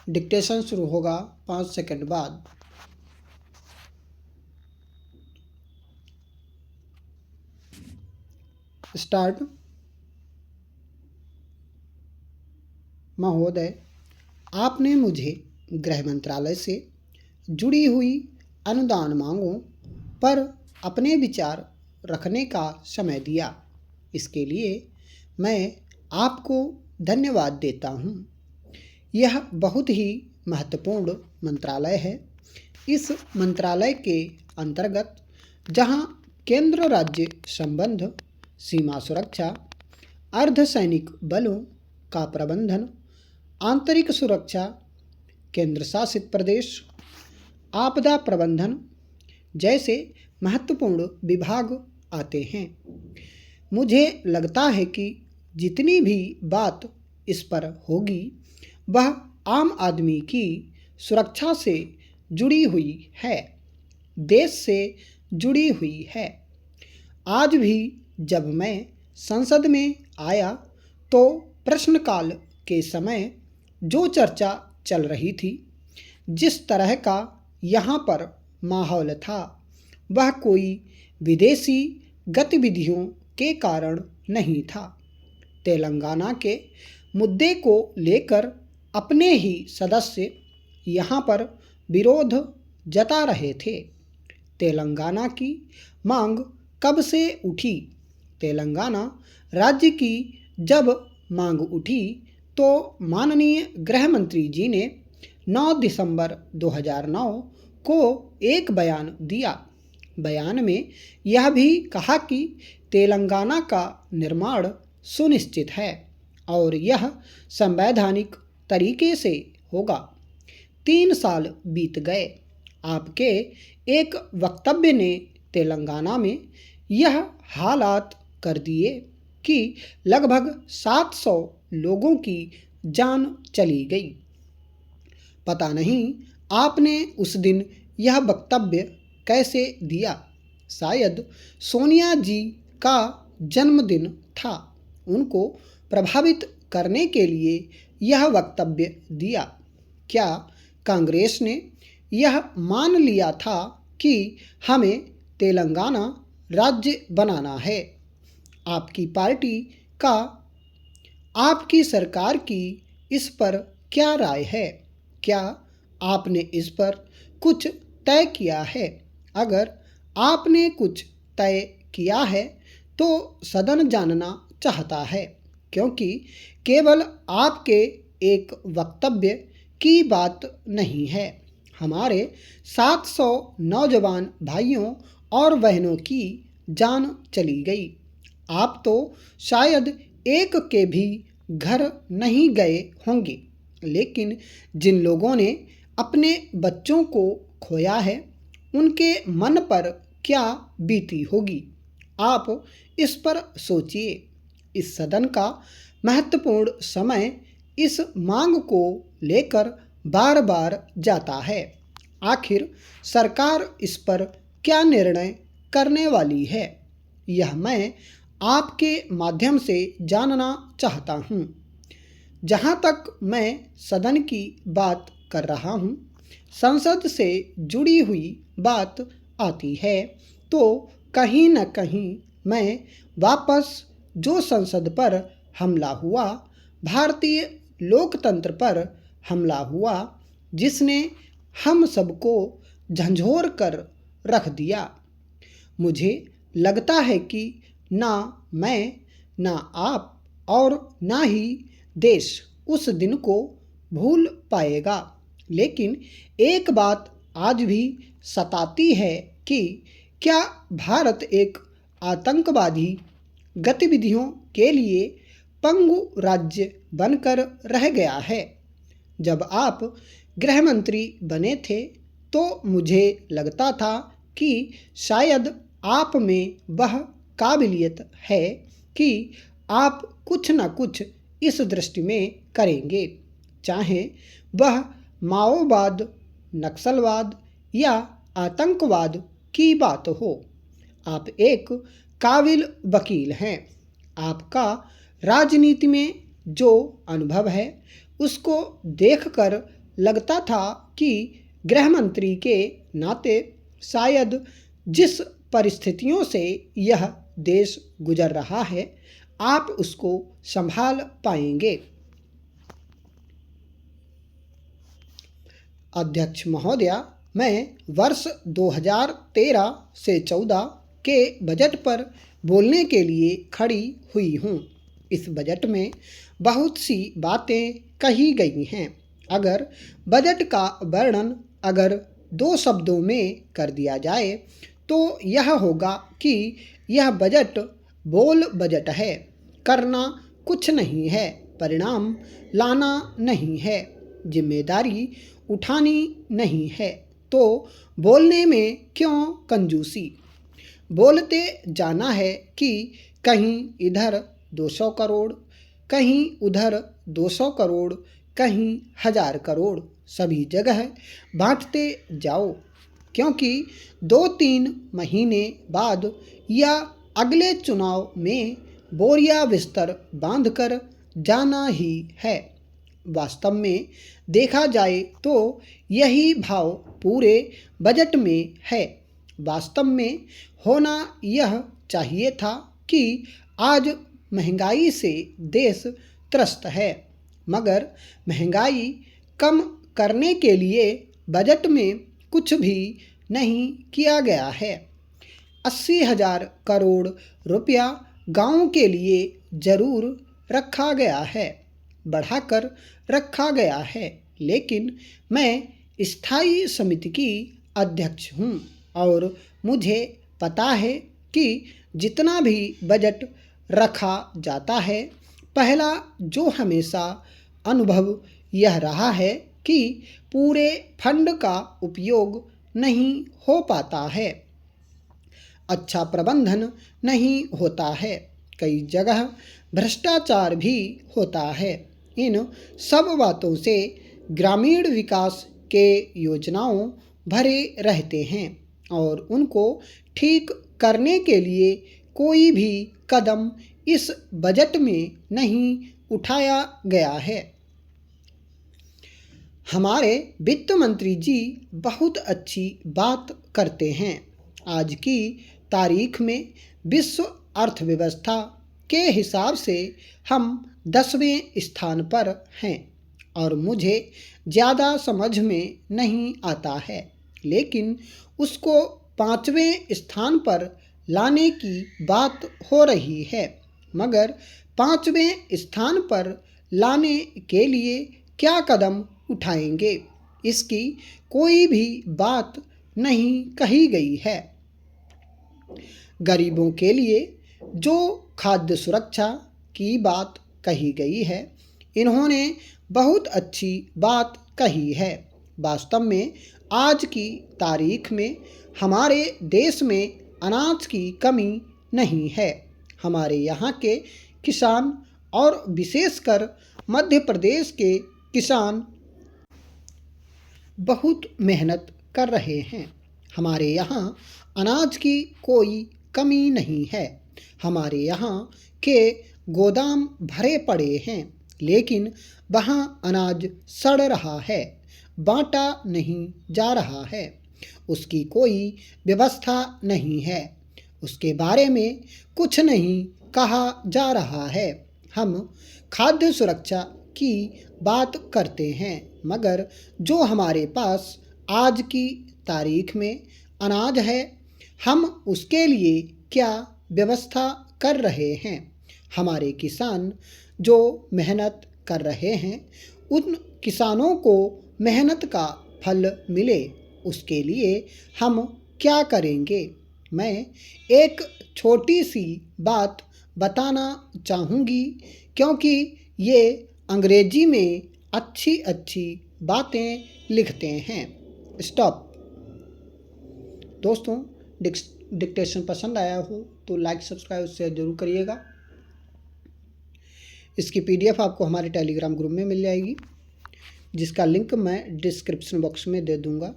Dictation शुरू होगा 5 second बाद। स्टार्ट। महोदय, आपने मुझे गृह मंत्रालय से जुड़ी हुई अनुदान मांगों पर अपने विचार रखने का समय दिया। इसके लिए मैं आपको धन्यवाद देता हूँ। यह बहुत ही महत्वपूर्ण मंत्रालय है। इस मंत्रालय के अंतर्गत जहाँ केंद्र राज्य संबंध, सीमा सुरक्षा, अर्धसैनिक बलों का प्रबंधन, आंतरिक सुरक्षा, केंद्र शासित प्रदेश, आपदा प्रबंधन जैसे महत्वपूर्ण विभाग आते हैं। मुझे लगता है कि जितनी भी बात इस पर होगी वह आम आदमी की सुरक्षा से जुड़ी हुई है, देश से जुड़ी हुई है। आज भी जब मैं संसद में आया तो प्रश्नकाल के समय जो चर्चा चल रही थी, जिस तरह का यहाँ पर माहौल था, वह कोई विदेशी गतिविधियों के कारण नहीं था। तेलंगाना के मुद्दे को लेकर अपने ही सदस्य यहाँ पर विरोध जता रहे थे। तेलंगाना की मांग कब से उठी? तेलंगाना राज्य की जब मांग उठी तो माननीय गृह मंत्री जी ने 9 दिसंबर 2009 को एक बयान दिया। बयान में यह भी कहा कि तेलंगाना का निर्माण सुनिश्चित है और यह संवैधानिक तरीके से होगा। 3 साल बीत गए। आपके एक वक्तव्य ने तेलंगाना में यह हालात कर दिए कि लगभग 700 लोगों की जान चली गई। पता नहीं आपने उस दिन यह वक्तव्य कैसे दिया। शायद सोनिया जी का जन्मदिन था। उनको प्रभावित करने के लिए यह वक्तव्य दिया। क्या कांग्रेस ने यह मान लिया था कि हमें तेलंगाना राज्य बनाना है? आपकी पार्टी का, आपकी सरकार की इस पर क्या राय है? क्या आपने इस पर कुछ तय किया है? अगर आपने कुछ तय किया है तो सदन जानना चाहता है, क्योंकि केवल आपके एक वक्तव्य की बात नहीं है। हमारे 700 नौजवान भाइयों और बहनों की जान चली गई। आप तो शायद एक के भी घर नहीं गए होंगे, लेकिन जिन लोगों ने अपने बच्चों को खोया है उनके मन पर क्या बीती होगी। आप इस पर सोचिए। इस सदन का महत्वपूर्ण समय इस मांग को लेकर बार बार जाता है। आखिर सरकार इस पर क्या निर्णय करने वाली है, यह मैं आपके माध्यम से जानना चाहता हूँ। जहाँ तक मैं सदन की बात कर रहा हूँ, संसद से जुड़ी हुई बात आती है तो कहीं न कहीं मैं वापस जो संसद पर हमला हुआ, भारतीय लोकतंत्र पर हमला हुआ, जिसने हम सबको झंझोर कर रख दिया, मुझे लगता है कि ना मैं, ना आप और ना ही देश उस दिन को भूल पाएगा। लेकिन एक बात आज भी सताती है कि क्या भारत एक आतंकवादी गतिविधियों के लिए पंगु राज्य बनकर रह गया है। जब आप गृह मंत्री बने थे तो मुझे लगता था कि शायद आप में वह काबिलियत है कि आप कुछ न कुछ इस दृष्टि में करेंगे, चाहे वह माओवाद, नक्सलवाद या आतंकवाद की बात हो। आप एक काबिल वकील हैं। आपका राजनीति में जो अनुभव है उसको देखकर लगता था कि गृह मंत्री के नाते शायद जिस परिस्थितियों से यह देश गुजर रहा है आप उसको संभाल पाएंगे। अध्यक्ष महोदया, मैं वर्ष 2013 से 14 के बजट पर बोलने के लिए खड़ी हुई हूँ। इस बजट में बहुत सी बातें कही गई हैं। अगर बजट का वर्णन अगर 2 शब्दों में कर दिया जाए तो यह होगा कि यह बजट बोल बजट है। करना कुछ नहीं है, परिणाम लाना नहीं है, जिम्मेदारी उठानी नहीं है, तो बोलने में क्यों कंजूसी। बोलते जाना है कि कहीं इधर 200 करोड़, कहीं उधर 200 करोड़, कहीं 1000 करोड़, सभी जगह बांटते जाओ, क्योंकि 2-3 महीने बाद या अगले चुनाव में बोरिया बिस्तर बांधकर जाना ही है। वास्तव में देखा जाए तो यही भाव पूरे बजट में है। वास्तव में होना यह चाहिए था कि आज महंगाई से देश त्रस्त है, मगर महंगाई कम करने के लिए बजट में कुछ भी नहीं किया गया है। 80,000 करोड़ रुपया गाँव के लिए ज़रूर रखा गया है, बढ़ाकर रखा गया है, लेकिन मैं स्थायी समिति की अध्यक्ष हूँ और मुझे पता है कि जितना भी बजट रखा जाता है, पहला जो हमेशा अनुभव यह रहा है कि पूरे फंड का उपयोग नहीं हो पाता है, अच्छा प्रबंधन नहीं होता है, कई जगह भ्रष्टाचार भी होता है। इन सब बातों से ग्रामीण विकास के योजनाओं भरे रहते हैं और उनको ठीक करने के लिए कोई भी कदम इस बजट में नहीं उठाया गया है। हमारे वित्त मंत्री जी बहुत अच्छी बात करते हैं। आज की तारीख में विश्व अर्थव्यवस्था के हिसाब से हम 10वें स्थान पर हैं और मुझे ज़्यादा समझ में नहीं आता है, लेकिन उसको 5वें स्थान पर लाने की बात हो रही है। मगर 5वें स्थान पर लाने के लिए क्या कदम उठाएंगे, इसकी कोई भी बात नहीं कही गई है। गरीबों के लिए जो खाद्य सुरक्षा की बात कही गई है, इन्होंने बहुत अच्छी बात कही है। वास्तव में आज की तारीख में हमारे देश में अनाज की कमी नहीं है। हमारे यहाँ के किसान और विशेषकर मध्य प्रदेश के किसान बहुत मेहनत कर रहे हैं। हमारे यहाँ अनाज की कोई कमी नहीं है। हमारे यहाँ के गोदाम भरे पड़े हैं, लेकिन वहाँ अनाज सड़ रहा है, बांटा नहीं जा रहा है, उसकी कोई व्यवस्था नहीं है, उसके बारे में कुछ नहीं कहा जा रहा है। हम खाद्य सुरक्षा की बात करते हैं, मगर जो हमारे पास आज की तारीख में अनाज है, हम उसके लिए क्या व्यवस्था कर रहे हैं। हमारे किसान जो मेहनत कर रहे हैं, उन किसानों को मेहनत का फल मिले, उसके लिए हम क्या करेंगे। मैं एक छोटी सी बात बताना चाहूँगी, क्योंकि ये अंग्रेजी में अच्छी अच्छी बातें लिखते हैं। स्टॉप। दोस्तों, डिक्टेशन पसंद आया हो तो लाइक सब्सक्राइब शेयर जरूर करिएगा। इसकी PDF आपको हमारे टेलीग्राम ग्रुप में मिल जाएगी, जिसका लिंक मैं डिस्क्रिप्शन बॉक्स में दे दूंगा।